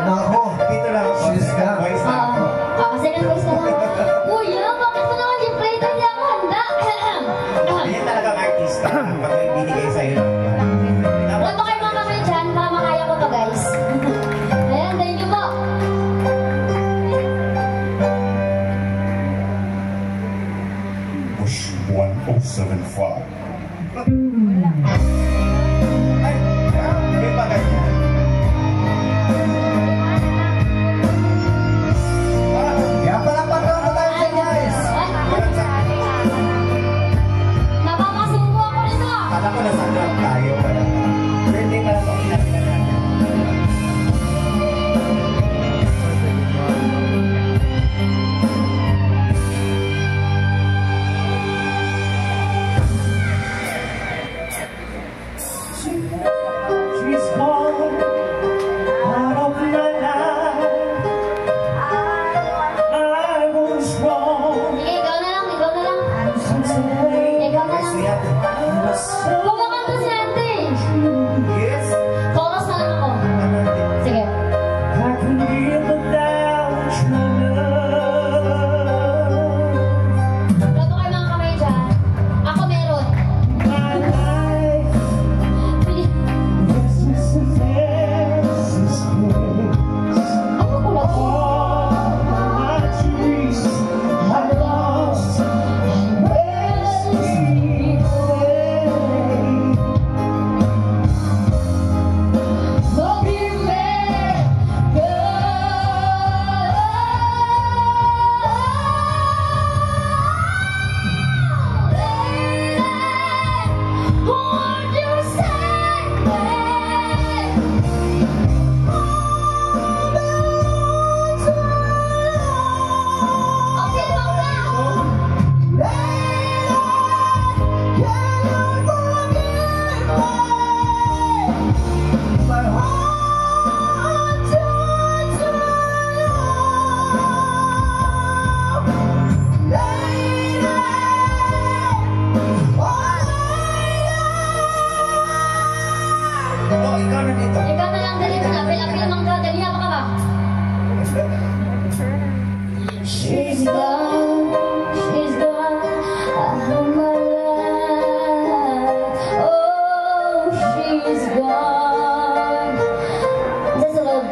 Nako, dito lang ako. She's gone. Voice na ako. Second voice na lang. Kuya, bakit mo naman yung play? Hindi ako handa. Yan talagang artista. Pag may binigay sa'yo. Wala ba kayo mga kamay dyan? Baka makaya ko to, guys. Ayan, thank you po. Bush 1075. Ay, may pa ganyan. Kaya pala pagkakas na tayo dyan, guys. Napapasubo ako nito. Kala ko nasa club tayo. Birthday pa lang kung pinagkita natin. She's gone out of my life. I was wrong. Sige, ikaw na lang, ikaw na lang. Ikaw na lang. Suyat. Kumakanta si Ante. Yes. Chorus na lang ako. Sige. I can live without your love. Wala ba kayo mga kamay dyan? Ako meron. My life Please. is just a fantasy place. Ano ko lang? All my dreams I lost. Wasting away. Don't be mad, won't you say okay, Oh, ikaw na dito. ikaw na lang, dali na. Apil-apil mang ka. Dali na pa ka ba? She's gone out of my life. Oh, she's gone. Just a little.